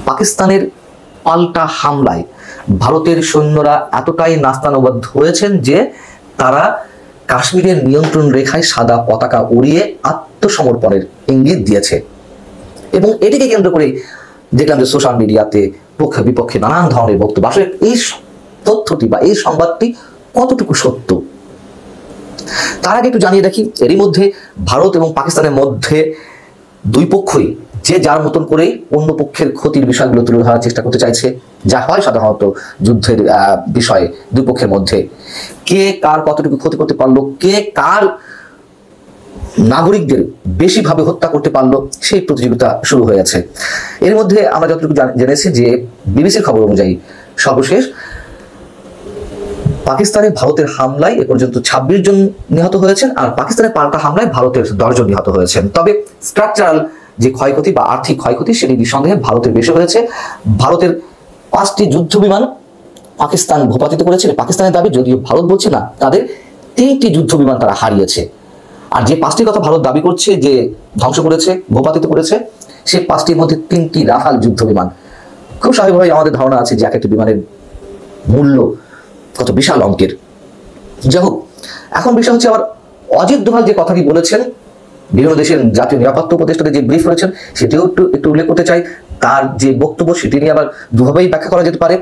পাকিস্তানের পাল্টা হামলায় ভারতের সৈন্যরা এতটাই নাস্তানুবদ্ধ হয়েছেন যে তারা কাশ্মীরের নিয়ন্ত্রণ রেখায় সাদা পতাকা উড়িয়ে আত্মসমর্পণের ইঙ্গিত দিয়েছে। এবং এটিকে কেন্দ্র করে দেখলাম যে সোশ্যাল মিডিয়াতে পক্ষে বিপক্ষে নানান ধরনের বক্তব্য। আসলে এই তথ্যটি বা এই সংবাদটি কতটুকু সত্য তার আগে একটু জানিয়ে রাখি, এরই মধ্যে ভারত এবং পাকিস্তানের মধ্যে দুই পক্ষই যে যার মতন করেই অন্য পক্ষের ক্ষতির বিষয়গুলো তুলে ধরার চেষ্টা করতে চাইছে, যা হয় সাধারণত যুদ্ধের বিষয়ে দুই পক্ষের মধ্যে। কে কার কতটুকু ক্ষতি করতে পারলো, কে কার নাগরিকদের বেশিভাবে হত্যা করতে পারলো, সেই প্রতিযোগিতা শুরু হয়েছে। এর মধ্যে আমরা যতটুকু জেনেছি যে বিবিসির খবর অনুযায়ী সর্বশেষ পাকিস্তানে ভারতের হামলায় এ পর্যন্ত 26 জন নিহত হয়েছেন, আর পাকিস্তানের পাল্টা হামলায় ভারতের 10 জন নিহত হয়েছেন। তবে স্ট্রাকচারাল যে ক্ষয়ক্ষতি বা আর্থিক ক্ষয়ক্ষতি সেটি নিঃসন্দেহে ভারতের বেশি হয়েছে। ভারতের 5টি যুদ্ধ বিমান পাকিস্তান ভূপাতিত করেছে, পাকিস্তানের দাবি, যদিও ভারত বলছে না, তাদের 3টি যুদ্ধ বিমান তারা হারিয়েছে। আর যে 5টির কথা ভারত দাবি করছে যে ধ্বংস করেছে, ভূপাতিত করেছে, সেই 5টির মধ্যে 3টি রাফাল যুদ্ধ বিমান। খুব স্বাভাবিকভাবে আমাদের ধারণা আছে যে এক একটি বিমানের মূল্য কত বিশাল অঙ্কের। যাই হোক, এখন বিষয় হচ্ছে আবার অজিত দোভাল যে কথাটি বলেছেন, বিভিন্ন দেশের জাতীয় নিরাপত্তা উপদেষ্টাদের যে ব্রিফ করেছেন সেটিও একটু উল্লেখ করতে চাই। তার যে বক্তব্য সেটি নিয়ে আবার দুভাবেই ব্যাখ্যা করা যেতে পারে।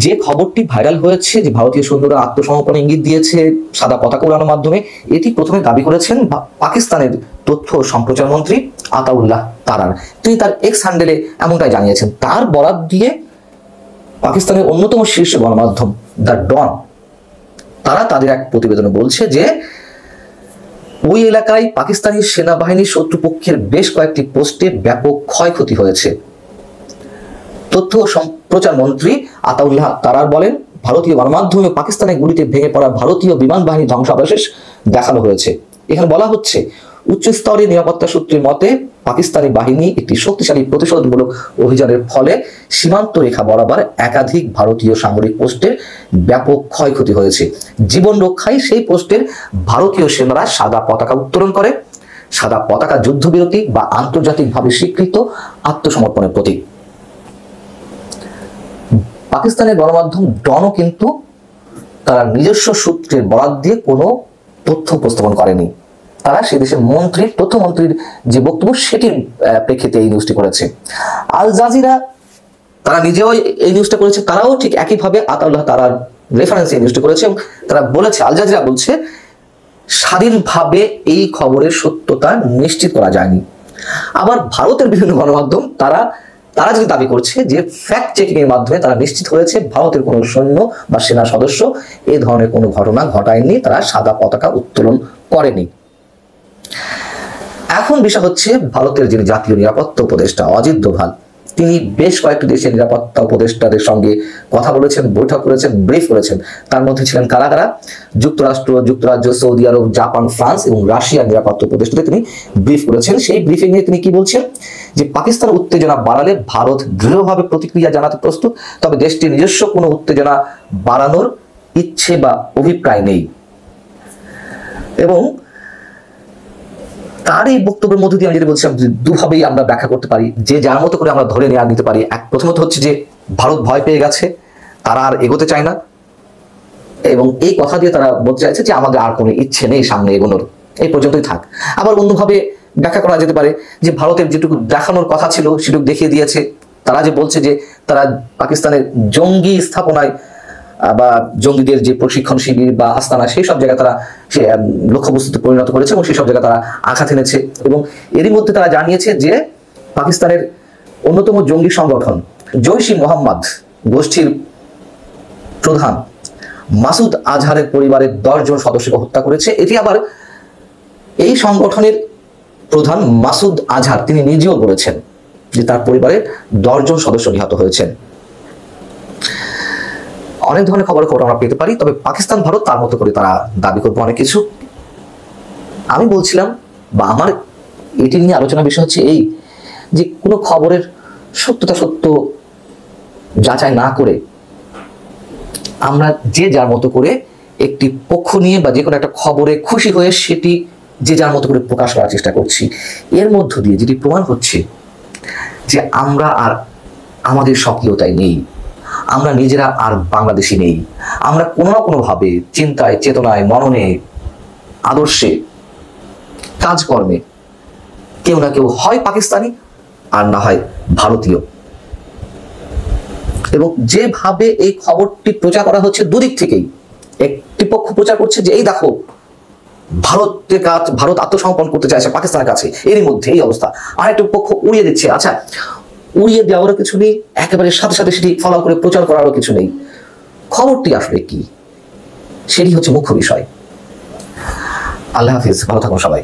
যে খবরটি ভাইরাল হয়েছে যে ভারতীয় সৈন্যরা আত্মসমর্পণ ইঙ্গিত দিয়েছে সাদা পতাকা উড়ানোর মাধ্যমে, এটি প্রথমে দাবি করেছেন পাকিস্তানের তথ্য সম্প্রচার মন্ত্রী আতাউল্লাহ তারার। তিনি তার এক্স হ্যান্ডেলে এমনটাই জানিয়েছেন। তার বরাত দিয়ে পাকিস্তানের অন্যতম শীর্ষ গণমাধ্যম দ্য ডন তারা তাদের এক প্রতিবেদনে বলছে যে ওই এলাকায় পাকিস্তানি সেনাবাহিনীর শত্রুপক্ষের বেশ কয়েকটি পোস্টে ব্যাপক ক্ষয়ক্ষতি হয়েছে। তথ্য ও সম্প্রচার মন্ত্রী আতাউল্লাহ তারার বলেন, ভারতীয় গণমাধ্যমে পাকিস্তানের গুলিতে ভেঙে পড়া ভারতীয় বিমান বাহিনীর ধ্বংসাবশেষ দেখানো হয়েছে। এখানে বলা হচ্ছে, উচ্চ স্তরের নিরাপত্তা সূত্রের মতে পাকিস্তানি বাহিনী একটি শক্তিশালী প্রতিশোধমূলক অভিযানের ফলে সীমান্ত রেখা বরাবর একাধিক ভারতীয় সামরিক পোস্টের ব্যাপক ক্ষয়ক্ষতি হয়েছে। জীবন রক্ষায় সেই পোস্টের ভারতীয় সেনারা সাদা পতাকা উত্তোলন করে। সাদা পতাকা যুদ্ধবিরতি বা আন্তর্জাতিকভাবে স্বীকৃত আত্মসমর্পণের প্রতীক। পাকিস্তানের গণমাধ্যম ডনও কিন্তু তারা নিজস্ব সূত্রের বরাত দিয়ে কোনো তথ্য উপস্থাপন করেনি। তারা সে দেশের তথ্যমন্ত্রীর যে বক্তব্য সেটির প্রেক্ষিতে এই নিউজটি করেছে। আল জাজিরা তারা নিজেও এই নিউজটা করেছে, তারাও ঠিক একইভাবে আতাউল্লাহ তারার রেফারেন্সে এই নিউজটি করেছে এবং তারা বলেছে, আল জাজিরা বলছে, স্বাধীনভাবে এই খবরের সত্যতা নিশ্চিত করা যায়নি। আবার ভারতের বিভিন্ন গণমাধ্যম তারা যদি দাবি করছে যে ফ্যাক্ট চেকিং এর মাধ্যমে তারা নিশ্চিত হয়েছে ভারতের কোনো সৈন্য বা সেনা সদস্য এই ধরনের কোনো ঘটনা ঘটায়নি, তারা সাদা পতাকা উত্তোলন করেনি। এখন বিষয় হচ্ছে ভারতের যিনি জাতীয় নিরাপত্তা উপদেষ্টা অজিত দোভাল, তিনি বেশ কয়েকটি দেশের নিরাপত্তা উপদেষ্টাদের সঙ্গে কথা বলেছেন, বৈঠক করেছেন, ব্রিফ করেছেন। তার মধ্যে ছিলেন কারা? যুক্তরাষ্ট্র, যুক্তরাজ্য, সৌদি আরব, জাপান, ফ্রান্স এবং রাশিয়ার নিরাপত্তা উপদেষ্টাদের তিনি ব্রিফ করেছেন। সেই ব্রিফিং এ তিনি কি বলছেন যে পাকিস্তান উত্তেজনা বাড়ালে ভারত দৃঢ়ভাবে প্রতিক্রিয়া জানাতে প্রস্তুত, তবে দেশটির নিজস্ব কোনো উত্তেজনা বাড়ানোর ইচ্ছে বা অভিপ্রায় নেই। এবং তার এই বক্তব্যের মধ্যে দিয়ে আমি যেটা বলছিলাম, দুভাবেই আমরা ব্যাখ্যা করতে পারি, যে যার মতো করে আমরা ধরে নিতে পারি। প্রথমত হচ্ছে যে ভারত ভয় পেয়ে গেছে, তারা আর এগোতে চায় না, এবং এই কথা দিয়ে তারা বলতে চাইছে যে আমাদের আর কোনো ইচ্ছে নেই সামনে এগোনোর, এই পর্যন্তই থাক। আবার অন্যভাবে ব্যাখ্যা করা যেতে পারে যে ভারতের যেটুকু দেখানোর কথা ছিল সেটুকু দেখিয়ে দিয়েছে। তারা যে বলছে যে তারা পাকিস্তানের জঙ্গি স্থাপনায় বা জঙ্গিদের যে প্রশিক্ষণ শিবির বা আস্তানা সেই সব জায়গায় তারা সে লক্ষ্যবস্তুতে পরিণত করেছে এবং সেই সব জায়গায় তারা আঘাত এনেছে। এবং এরই মধ্যে তারা জানিয়েছে যে পাকিস্তানের অন্যতম জঙ্গি সংগঠন জৈশ-ই মোহাম্মদ গোষ্ঠীর প্রধান মাসুদ আজহারের পরিবারের 10 জন সদস্যকে হত্যা করেছে। এটি আবার এই সংগঠনের প্রধান মাসুদ আজহার তিনি নিজেও বলেছেন যে তার পরিবারের 10 জন সদস্য নিহত হয়েছেন। অনেক ধরনের খবর আমরা পেতে পারি, তবে পাকিস্তান ভারত তার মতো করে তারা দাবি করবে অনেক কিছু। আমি বলছিলাম বা আমার এটি নিয়ে আলোচনার বিষয় হচ্ছে এই যে কোনো খবরের সত্যতা যাচাই না করে আমরা যে যার মতো করে একটি পক্ষ নিয়ে বা যে কোনো একটা খবরে খুশি হয়ে সেটি যে যার মতো করে প্রকাশ করার চেষ্টা করছি। এর মধ্য দিয়ে যেটি প্রমাণ হচ্ছে যে আমরা আর আমাদের সক্রিয়তায় নেই, আমরা নিজেরা আর বাংলাদেশি নেই, আমরা কোনো না কোনোভাবে চিন্তায়, চেতনায়, মননে, আদর্শে, কাজকর্মে কেউ না কেউ হয় পাকিস্তানি আর না হয় ভারতীয়। এবং যেভাবে এই খবরটি প্রচার করা হচ্ছে দুদিক থেকেই, একটি পক্ষ প্রচার করছে যে এই দেখো ভারত আত্মসমর্পণ করতে চাইছে পাকিস্তানের কাছে, এরই মধ্যে এই অবস্থা। আরেকটি পক্ষ উড়িয়ে দিচ্ছে। আচ্ছা, উড়িয়ে দেওয়ারও কিছু নেই, একেবারে সাথে সাথে সেটি ফলো করে প্রচার করারও কিছু নেই। খবরটি আসলে কি, সেটি হচ্ছে মুখ্য বিষয়। আল্লাহ হাফিজ, ভালো থাকুন সবাই।